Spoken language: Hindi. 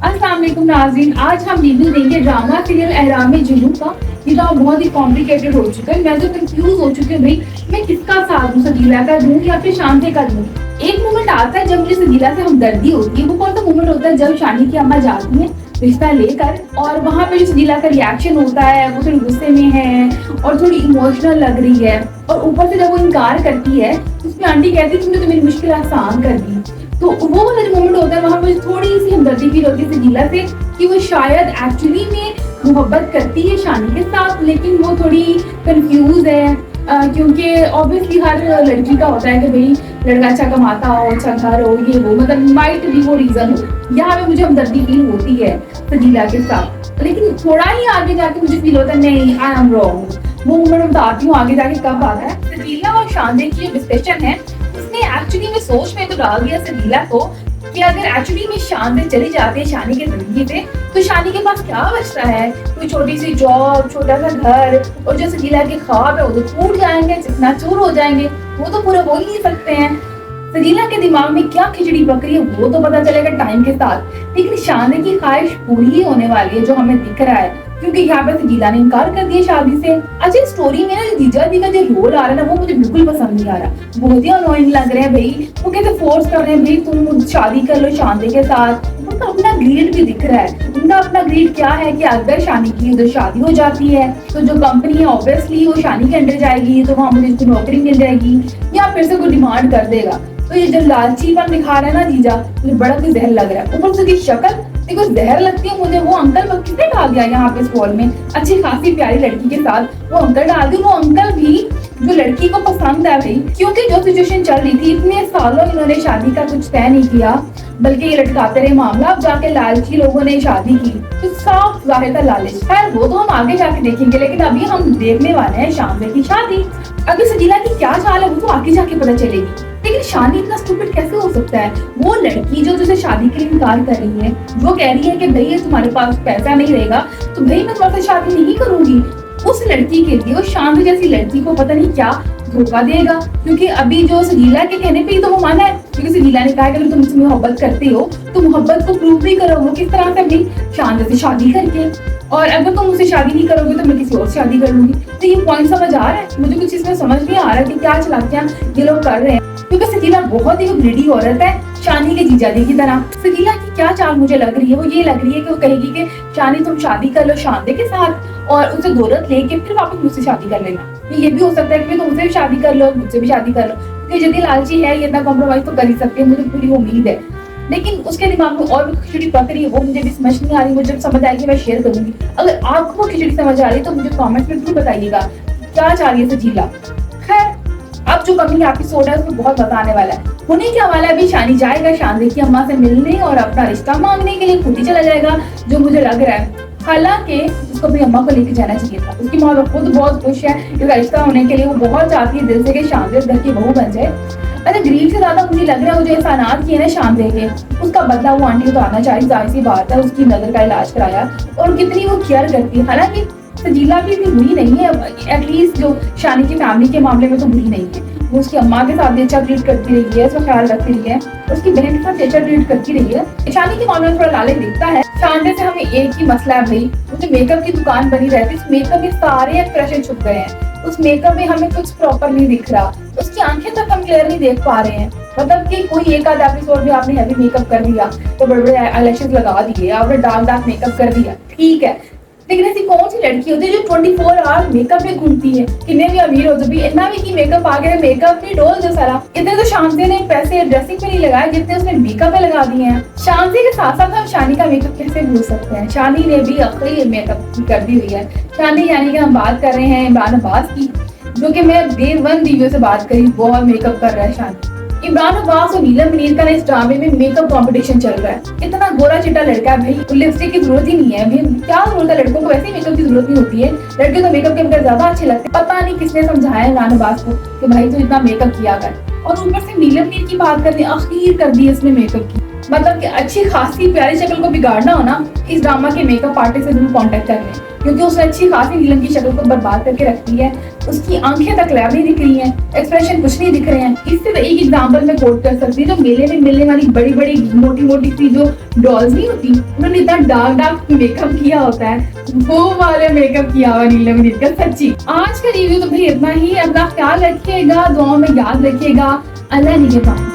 अस्सलाम वालेकुम नाज़रीन, आज हम रिव्यू देंगे ड्रामा सीरियल एहराम जुनू का। ये ड्रामा बहुत ही कॉम्प्लिकेटेड हो चुका है। मैं तो कंफ्यूज हो चुकी हूँ भाई, मैं किसका साथ दूँ, सजीला का दूँ या फिर शांति का दूँ। एक मोमेंट आता है जब मुझे सजीला से हमदर्दी होती है। वो कौन सा मोमेंट होता है जब शानी की अम्मा जाती है रिश्ता लेकर और वहाँ पे जो सजीला का रिएक्शन होता है वो थोड़ी गुस्से में है और थोड़ी इमोशनल लग रही है, और ऊपर से जब वो इनकार करती है उसमें आंटी कहती है तुमने तो मेरी मुश्किल आसान कर दी। तो वो वाला जो मोमेंट होता है वहाँ मुझे थोड़ी सी हमदर्दी फील होती है सजीला से कि वो शायद एक्चुअली में मोहब्बत करती है शानी के साथ, लेकिन वो थोड़ी कंफ्यूज है क्योंकि ऑब्वियसली हर लड़की का होता है कि भाई लड़का अच्छा कमाता हो, अच्छा घर हो, ये वो मतलब माइट भी वो रीजन हो। यहाँ पे मुझे हमदर्दी फील होती है सजीला के साथ, लेकिन थोड़ा ही आगे जाके मुझे फील होता है नहीं आई एम रॉन्ग। वो मोमेंट बताती हूँ आगे जाके कब आता है। सजीला और शांति की जो डिस्कशन है उसने एक्चुअली में सोच में तो डाल दिया सजीला को कि अगर एक्चुअली में शांति चली जाती है शानी के जिंदगी से तो शानी के पास क्या बचता है, कोई छोटी सी जॉब, छोटा सा घर, और जो सजीला के ख्वाब है वो तो टूट जाएंगे, चकनाचूर हो जाएंगे, वो तो पूरे हो ही नहीं सकते हैं। सजीला के दिमाग में क्या खिचड़ी पक रही है वो तो पता चलेगा टाइम के साथ, लेकिन शानी की ख्वाहिश पूरी ही होने वाली है जो हमें दिख रहा है, क्योंकि यहाँ पे सजीला ने इनकार कर दिया शादी से। अच्छा स्टोरी में ना जीजा जी का जो रोल आ रहा है ना वो मुझे बिल्कुल पसंद नहीं आ रहा, बहुत ही अनोइंग लग रहे हैं भाई। वो कैसे फोर्स कर रहे हैं भाई तुम शादी कर लो शांति के साथ। उनका अपना ग्रीड भी दिख रहा है। उनका अपना ग्रीड क्या है कि अगर शानी की उधर शादी हो जाती है तो जो कंपनी है ऑब्वियसली वो शानी के अंडर जाएगी, तो वहाँ मुझे नौकरी मिल जाएगी या फिर से कोई डिमांड कर देगा। तो ये जो लालचीपन दिखा रहा है ना जीजा, मुझे बड़ा ही जहर लग रहा है। ऊपर से शक्ल देखो जहर लगती है मुझे। वो अंकल किसने डाल दिया यहाँ पे इस वॉल में, अच्छी खासी प्यारी लड़की के साथ वो अंकल डाल दिया। वो अंकल भी जो लड़की को पसंद है भाई, क्योंकि जो सिचुएशन चल रही थी इतने सालों इन्होंने शादी का कुछ तय नहीं किया, बल्कि ये लटकाते रहे मामला। अब जाके लालची लोगों ने शादी की तो साफ जाहिर था लालच। खैर वो तो हम आगे जाके देखेंगे, लेकिन अभी हम देखने वाले हैं शांति की शादी। अभी सजीला की क्या चाल है वो तो आगे जाके पता चलेगी, लेकिन शानी इतना स्टूपिड कैसे हो सकता है। वो लड़की जो तुझे शादी के लिए इनकार कर रही है, वो कह रही है कि भाई तुम्हारे पास पैसा नहीं रहेगा तो भाई मैं तुम्हारे साथ शादी नहीं करूंगी। उस लड़की के लिए वो शांति जैसी लड़की को पता नहीं क्या धोखा देगा, क्योंकि अभी जो सजीला के कहने पे ही तो वो माना है, क्योंकि सजीला ने कहा कि अगर तुम मुझसे मोहब्बत करते हो तो मोहब्बत को प्रूव भी करो। वो किस तरह से अपनी शांति से शादी करके, और अगर तुम मुझसे शादी नहीं करोगे तो मैं किसी और से शादी कर लूंगी। तो ये पॉइंट समझ आ रहा है मुझे, कुछ इसमें समझ नहीं आ रहा कि क्या चालाकियां ये लोग कर रहे हैं, क्योंकि सजीला बहुत ही ग्रीडी औरत है शानी के जीजाजी की तरह। सजीला की क्या चाल मुझे लग रही है, वो ये लग रही है कि वो कहेगी कि शानी तुम शादी कर लो शांति के साथ और उसे दौलत लेके फिर वापस मुझसे शादी कर लेना। ये भी हो सकता है कि तुमसे भी शादी कर लो मुझसे भी शादी कर लो, क्योंकि यदि लालची है ये इतना कॉम्प्रोमाइज तो कर ही सकते हैं, मुझे पूरी उम्मीद है। लेकिन उसके दिमाग में और भी खिचड़ी पक रही है, वो मुझे भी समझ नहीं आ रही। मुझे समझ आएगी मैं शेयर करूंगी। अगर आपको खिचड़ी समझ आ रही है तो मुझे कमेंट में जरूर बताइएगा क्या चाह रही है सजीला। खैर अब जो कमिंग एपिसोड है उसमें बहुत मजा आने वाला है। होने क्या वाला है अभी शानी जाएगा शांति की अम्मा से मिलने और अपना रिश्ता मांगने के लिए खुद ही चला जाएगा, जो मुझे लग रहा है। हालांकि उसको अपनी अम्मा को लेकर जाना चाहिए था। उसकी माँ खुद बहुत खुश है इसका रिश्ता होने के लिए, वो बहुत चाहती है दिल से कि शांति घर की बहू बन जाए। अरे गरीब से ज्यादा मुझे लग रहा है वो जो एहसानात किए ना शांति के उसका बदला वो आंटी को तो आना चाहिए, जाहिर सी बात है। उसकी नजर का इलाज कराया और कितनी वो केयर करती है। हालांकि सजीला भी बुरी नहीं है, एटलीस्ट जो शानी की फैमिली के मामले में तो बुरी नहीं है। वो उसकी अम्मा के साथ भी अच्छा ट्रीट करती रही है, उसका ख्याल रखती रही है, उसकी बहन के साथ अच्छा ट्रीट करती रही है। शानी के मामले में थोड़ा लालच दिखता है। शांति से हमें एक ही मसला है भाई, वो जो मेकअप की दुकान बनी रहती है उस मेकअप में सारे एक्सप्रेशन छुप गए हैं। उस मेकअप में हमें कुछ प्रॉपर नहीं दिख रहा, उसकी आंखें तक हम क्लियर नहीं देख पा रहे हैं। मतलब कि कोई एक आध एपिसोड में आपने हैवी मेकअप कर दिया तो बड़े बड़े आईलैशेस लगा दिए, आपने डार्क मेकअप कर दिया, ठीक है, लेकिन ऐसी कौन सी लड़की होती है जो 24 आवर मेकअप में घूमती है। कितने भी अमीर हो तो भी इतना भी की मेकअप आ गया, मेकअप नहीं डोल जो सारा। इतने तो शांति ने पैसे ड्रेसिंग पे नहीं लगाए जितने उसने मेकअप में लगा दिए हैं। शांति के साथ साथ हम शानी का मेकअप कैसे भूल सकते हैं। शानी ने भी अखरी मेकअप कर दी हुई है। शानी यानी कि हम बात कर रहे हैं इमरान अब्बास की, जो कि मैं डे 1 रिव्यू से बात करी, बहुत मेकअप कर रहा है शानी। इमरान अब्बास और नीलम मुनीर का इस ड्रामे में मेकअप कंपटीशन चल रहा है। इतना गोरा चिट्टा लड़का है भाई, लिपस्टिक की जरूरत ही नहीं है भाई, क्या जरूरत है, लड़कों को वैसे ही मेकअप की जरूरत नहीं होती है। लड़के तो मेकअप के बगैर ज्यादा अच्छे लगते हैं। पता नहीं किसने समझाया इमरान अब्बास को कि भाई तू इतना मेकअप किया कर। और ऊपर से नीलम मुनीर की बात करनी अखीर कर दी इसने मेकअप की। मतलब कि अच्छी खासी प्यारी शक्ल को बिगाड़ना हो ना, इस ड्रामा के मेकअप आर्टिस्ट से जरूर कॉन्टेक्ट कर लें। क्योंकि उसने अच्छी खासी नीलम की शक्ल को बर्बाद करके रखती है। उसकी आंखें तक लैब नहीं दिख रही हैं, एक्सप्रेशन कुछ नहीं दिख रहे हैं। इससे तो एक एग्जांपल मैं कोट कर सकती हूँ, जो मेले में मिलने वाली बड़ी बड़ी मोटी मोटी सी जो डॉल्स नहीं होती, उन्होंने इतना डार्क डार्क मेकअप किया होता है, वो वाले मेकअप किया हुआ नीलम का। सच्ची आज का रिव्यू तो भाई इतना ही। अपना ख्याल रखिएगा, दुआओं में याद रखिएगा। अल्लाह निगहबान।